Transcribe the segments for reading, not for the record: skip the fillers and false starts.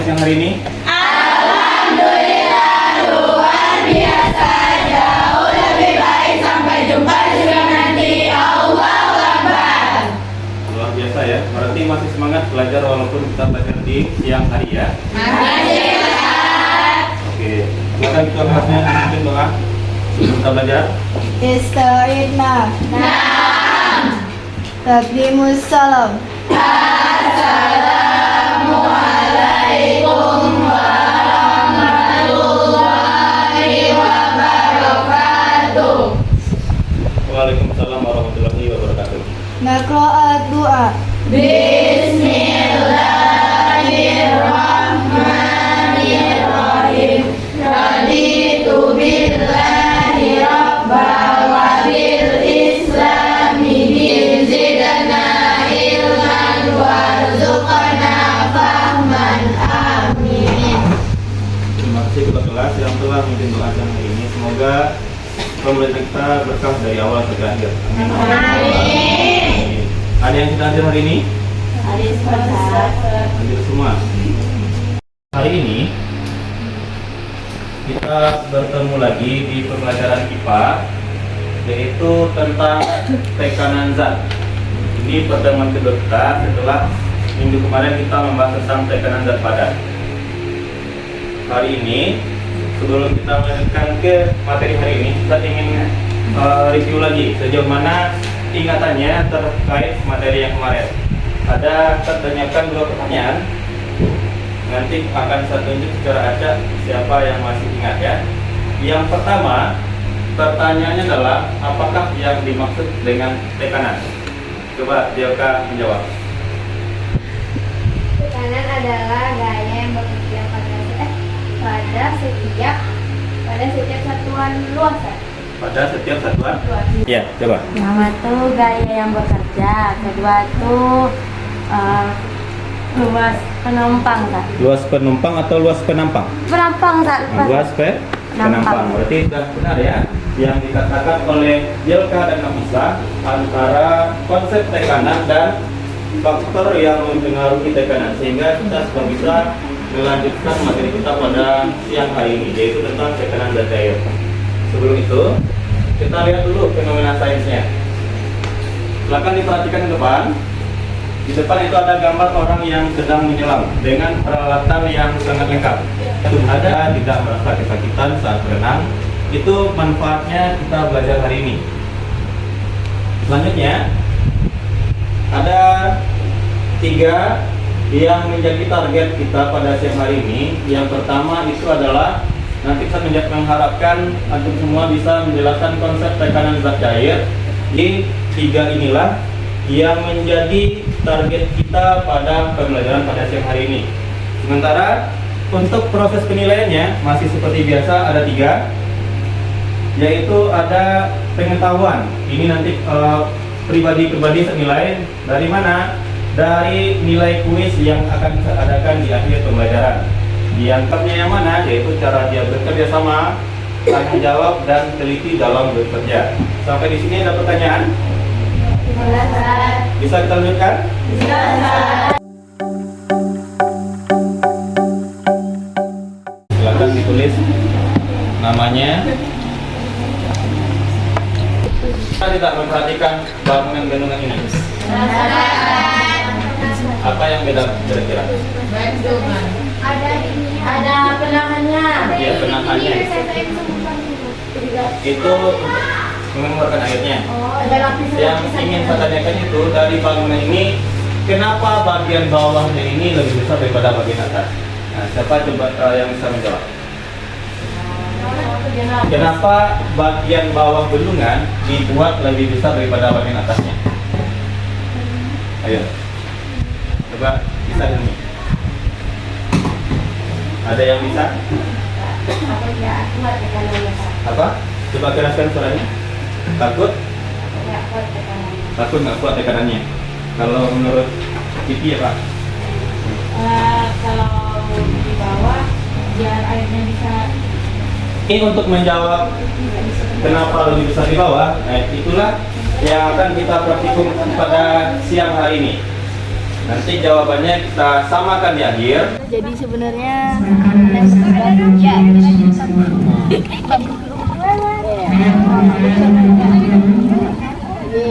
siang hari ini? Alhamdulillah, luar biasa, jauh lebih baik. Sampai jumpa di siang nanti. Allahu Akbar. Luar biasa ya. Berarti masih semangat belajar walaupun kita belajar di siang hari ya. Makasih Ustaz. Oke. Silakan kita kelasnya mungkin doa sebelum kita belajar. Ista'idna Naam. Taqdimus salam Assalamualaikum warahmatullahi wabarakatuh. Waalaikumsalam warahmatullahi wabarakatuh. Naqra'at du'a Bismillahirrahmanirrahim. Raditu billahi rabbal wa bil islami zidna ilman warzuqna fahman. Amin. Terima kasih kepada kelas yang telah memimpin doa siang hari ini. Semoga pemerintah kita berkah dari awal sampai akhir. Amin. Amin. Ada yang sudah hadir hari ini? Hadis Ustaz. Hadir semua. Hari ini kita bertemu lagi di pembelajaran IPA, yaitu tentang tekanan zat. Ini pertemuan kedua kita setelah minggu kemarin kita membahas tentang tekanan zat padat. Hari ini sebelum kita melanjutkan ke materi hari ini, kita ingin review lagi sejauh mana ingatannya terkait materi yang kemarin. Ada tertanyakan dua pertanyaan. Nanti akan saya tunjuk secara acak siapa yang masih ingat ya. Yang pertama, pertanyaannya adalah apakah yang dimaksud dengan tekanan? Coba Dioka menjawab. Tekanan adalah gaya yang bekerja pada setiap satuan luasan. Pada setiap satuan? Ya, coba. Pertama tuh gaya yang bekerja, kedua tuh luas penumpang, Kak. Luas penumpang atau luas penampang? Penampang, Kak. Luas penampang. Berarti sudah benar ya yang dikatakan oleh Jelka dan Nafisa antara konsep tekanan dan faktor yang mempengaruhi tekanan, sehingga kita sudah bisa melanjutkan materi kita pada siang hari ini, yaitu tentang tekanan zat cair. Sebelum itu kita lihat dulu fenomena sainsnya. Silakan diperhatikan ke depan. Di depan itu ada gambar orang yang sedang menyelam dengan peralatan yang sangat lengkap. Ada tidak merasa kesakitan saat berenang. Itu manfaatnya kita belajar hari ini. Selanjutnya ada 3 yang menjadi target kita pada siang hari ini. Yang pertama itu adalah nanti saya mengharapkan antum semua bisa menjelaskan konsep tekanan zat cair. Di 3 inilah yang menjadi target kita pada pembelajaran pada siang hari ini. Sementara untuk proses penilaiannya masih seperti biasa, ada 3, yaitu ada pengetahuan. Ini nanti pribadi-pribadi senilai dari mana? Dari nilai kuis yang akan saya adakan di akhir pembelajaran. Diantaranya yang mana? Yaitu cara dia bekerja sama, tanggung jawab, dan teliti dalam bekerja. Sampai di sini ada pertanyaan? Bisa kita lanjutkan? Silakan ditulis namanya. Kita tidak memperhatikan bangunan-bangunan ini. Apa yang beda kira-kira? Ada penahannya. Ya, penahannya itu mengeluarkan airnya. Ada lapisan. Yang ingin saya tanyakan itu dari bangunan ini, kenapa bagian bawahnya ini lebih besar daripada bagian atas? Nah, siapa coba yang bisa menjawab? Kenapa bagian bawah bendungan dibuat lebih besar daripada bagian atasnya? Ayo, coba bisa ini. Ada yang bisa? Apa? Coba keraskan suaranya. Takut? Takut nggak kuat tekanannya? Kalau menurut Kiki ya Pak? Kalau di bawah biar airnya bisa. Ini untuk menjawab kenapa lebih besar di bawah, nah itulah yang akan kita praktikum pada siang hari ini. Nanti jawabannya kita samakan di akhir. Jadi sebenarnya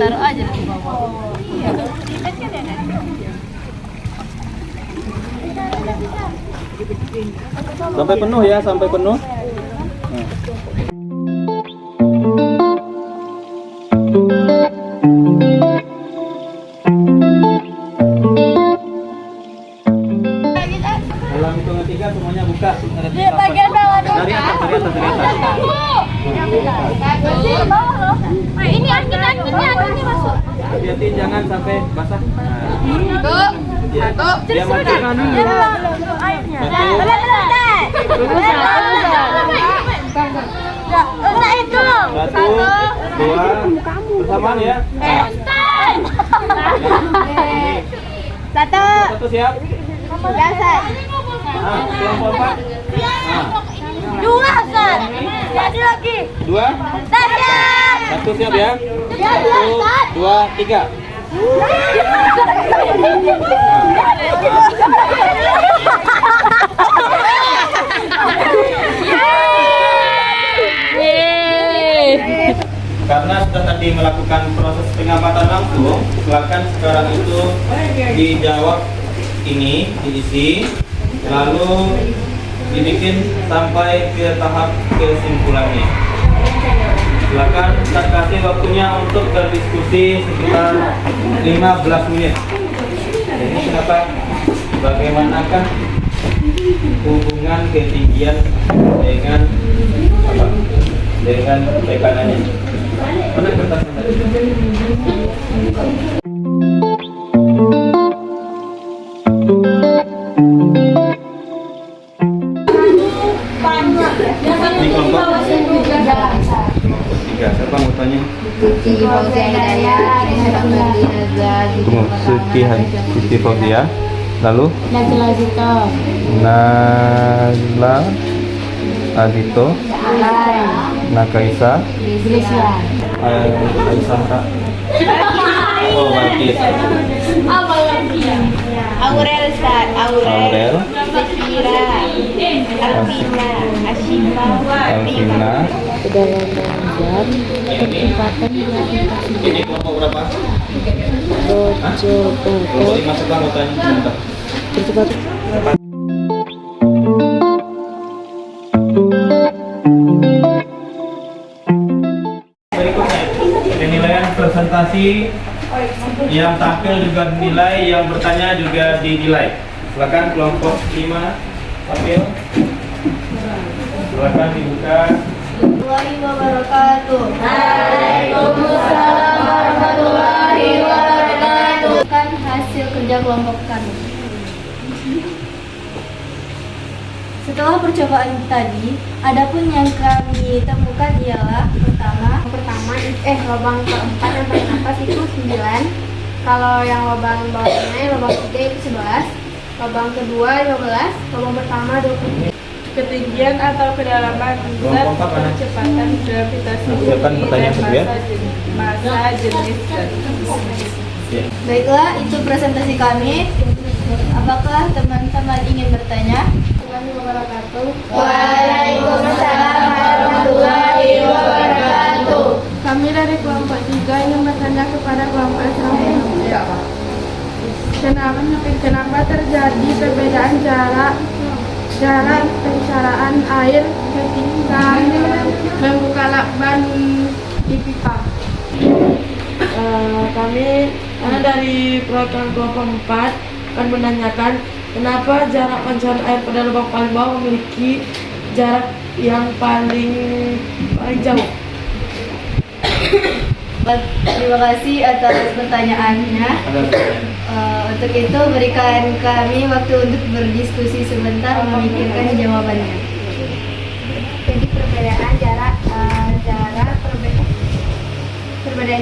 taruh aja di bawah. Sampai penuh ya, sampai penuh. Dalam hitungan 3 semuanya buka. Di bagian bawah dulu. Dari atas, dari atas, dari atas. Ini angin masuk. Hati-hati jangan sampai basah. Ya, Satu. dia mati. Satu, dua, bersamaan ya. Satu. Satu siap. Kelompok 4. Dua, San. Lagi. Dua. Satu siap ya. 1, 2, 3. Karena sudah tadi melakukan proses pengamatan langsung, silakan sekarang itu dijawab ini, diisi, lalu dibikin sampai ke tahap kesimpulannya. Silakan saya kasih waktunya untuk berdiskusi sekitar 15 menit. Jadi kenapa? Bagaimanakah hubungan ketinggian dengan apa? Dengan tekanannya? Mana kertasnya tadi? Ini kelompok 3. Siapa anggotanya? Tunggu, Siti Fauzia. Lalu Najla Zito, Nagla Adito, Nakaisa, Grisya, Aisyah. Oh, Balkis. Aurel, Ustaz. Aurel, Zafira. Alvina. Ashifa. Alvina. Kedalam jam, ketempatan Ini kelompok berapa? Bojo, Kelompok 5 siapa anggotanya? Sebentar. bercepat. Berikutnya penilaian presentasi, yang tampil juga dinilai, yang bertanya juga dinilai. Silakan kelompok 5 tampil. Silakan dibuka. Warahmatullahi wabarakatuh. Waalaikumsalam warahmatullahi wabarakatuh. Kan hasil kerja kelompok kami. Setelah percobaan tadi, adapun yang kami temukan ialah Lubang keempat yang paling atas itu 9. Kalau yang lubang bawahnya, lubang 3 itu 11. Lubang kedua 15. Lubang pertama 20. Ketinggian atau kedalaman zat, kecepatan gravitasi Silakan bumi, pertanyaan dan kedua. massa jenis dan Ya. Baiklah, itu presentasi kami. Apakah teman-teman ingin bertanya? Waalaikumsalam warahmatullahi wabarakatuh. Kami dari kelompok 3 ingin bertanya kepada kelompok selanjutnya. Kenapa terjadi perbedaan jarak pencarahan air ketika membuka lakban di pipa? Kami dari program kelompok 4 akan menanyakan kenapa jarak pancaran air pada lubang paling bawah memiliki jarak yang paling jauh. Terima kasih atas pertanyaannya. Untuk itu berikan kami waktu untuk berdiskusi sebentar memikirkan jawabannya. Jadi perbedaan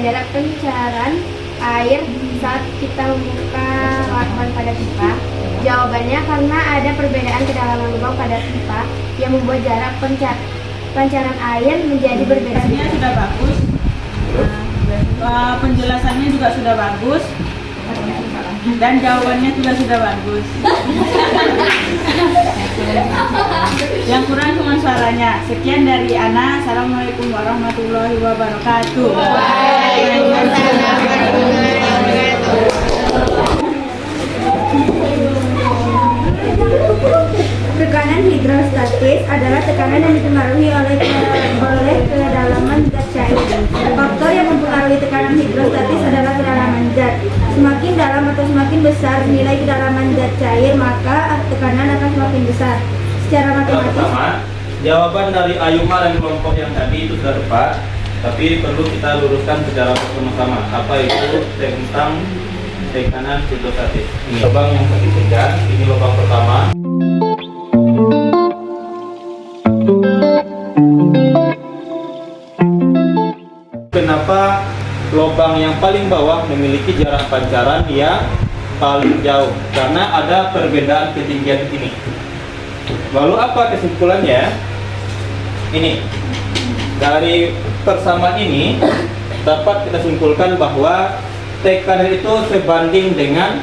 jarak pencarahan air saat kita membuka lakban pada pipa. Jawabannya karena ada perbedaan kedalaman lubang pada pipa yang membuat jarak pancaran air menjadi berbeda. Penjelasannya sudah bagus, penjelasannya juga sudah bagus. Dan jawabannya juga sudah bagus. Yang kurang cuma suaranya. Sekian dari Ana. Assalamualaikum warahmatullahi wabarakatuh. Tekanan hidrostatis adalah tekanan yang dipengaruhi oleh kedalaman zat cair. Faktor yang mempengaruhi tekanan hidrostatis adalah kedalaman zat. Semakin dalam atau semakin besar nilai kedalaman zat cair, maka tekanan akan semakin besar. Secara Yang matematis, pertama, jawaban dari Ayuma dan kelompok yang tadi itu sudah tepat, tapi perlu kita luruskan secara bersama-sama. Apa itu tentang tekanan hidrostatis? Ini lubang yang ketiga, ini lubang pertama. Kenapa lubang yang paling bawah memiliki jarak pancaran yang paling jauh? Karena ada perbedaan ketinggian di sini. Lalu apa kesimpulannya? Ini dari persamaan ini dapat kita simpulkan bahwa tekanan itu sebanding dengan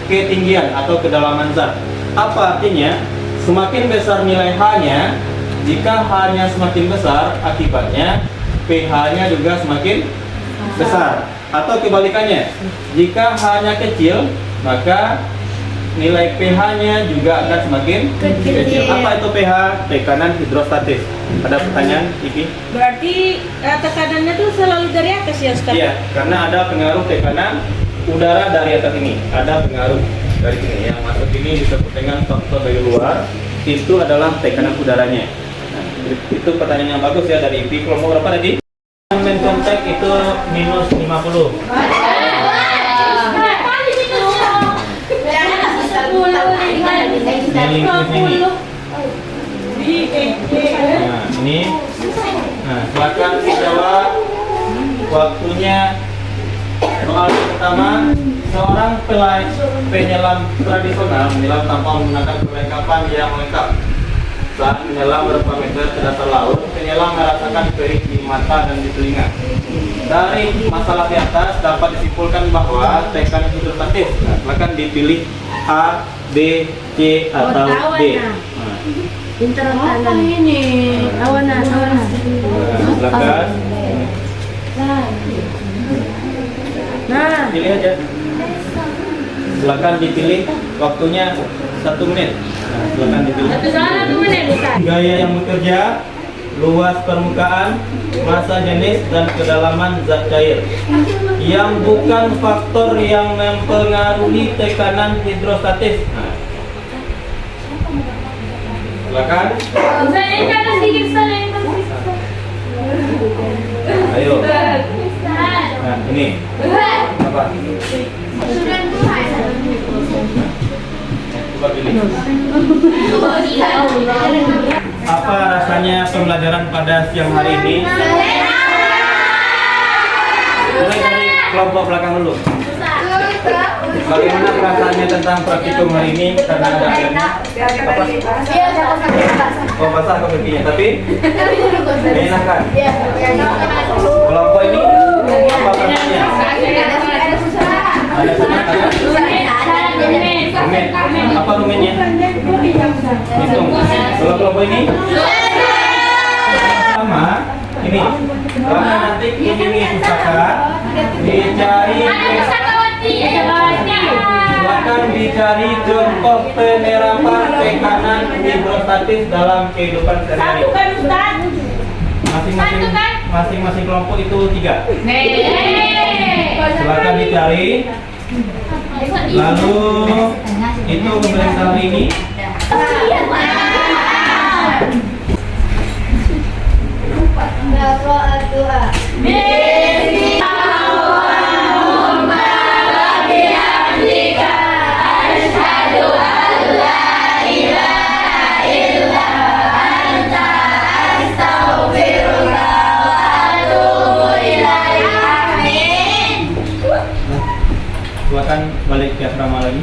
ketinggian atau kedalaman zat. Apa artinya? Semakin besar nilai H-nya, jika H-nya semakin besar, akibatnya pH-nya juga semakin besar. Atau kebalikannya, jika H-nya kecil, maka nilai pH-nya juga akan semakin kecil. Apa itu pH? Tekanan hidrostatis. Ada pertanyaan, Iki? Berarti tekanannya tuh selalu dari atas ya, Ustaz? Iya, karena ada pengaruh tekanan udara dari atas ini. Ada pengaruh dari sini. Yang masuk ini disebut dengan faktor dari luar. Itu adalah tekanan udaranya. Nah, itu pertanyaan yang bagus ya dari Iki. Kelompok berapa tadi? Main kontak itu minus 50. Nah, ini. Nah, silakan dijawab. Waktunya. Soal pertama, seorang penyelam tradisional menyelam tanpa menggunakan perlengkapan yang lengkap. Saat menyelam beberapa meter ke dasar laut, penyelam merasakan perih di mata dan di telinga. Dari masalah di atas dapat disimpulkan bahwa tekanan hidrostatis. Nah, silakan dipilih A, B, C atau D. Nah, pinter Apa ini? Awanan. silakan. Nah, Pilih aja. Silakan dipilih. Waktunya 1 menit. Nah, silakan dipilih. 1 menit, Ustaz. Gaya yang bekerja, luas permukaan, massa jenis dan kedalaman zat cair. Yang bukan faktor yang mempengaruhi tekanan hidrostatis. Nah, silakan. Ayo. Nah, ini. Apa? Coba pilih. Apa rasanya pembelajaran pada siang hari ini? Mulai dari kelompok belakang dulu. Bagaimana perasaannya tentang praktikum hari ini? Karena ada airnya. Apa? Oh, basah kakinya, tapi menyenangkan. Kelompok ini apa perasaannya? Ada semangat kan? Rumit. Apa rumitnya? Hitung. Kalau kelompok ini? Sama. Ini. Karena nanti ini pustaka dicari. Silakan dicari contoh penerapan tekanan hidrostatis dalam kehidupan sehari-hari. Masing-masing kelompok itu 3. Silakan dicari. Lalu itu pemeriksaan hari ini. Silakan balik ke asrama lagi.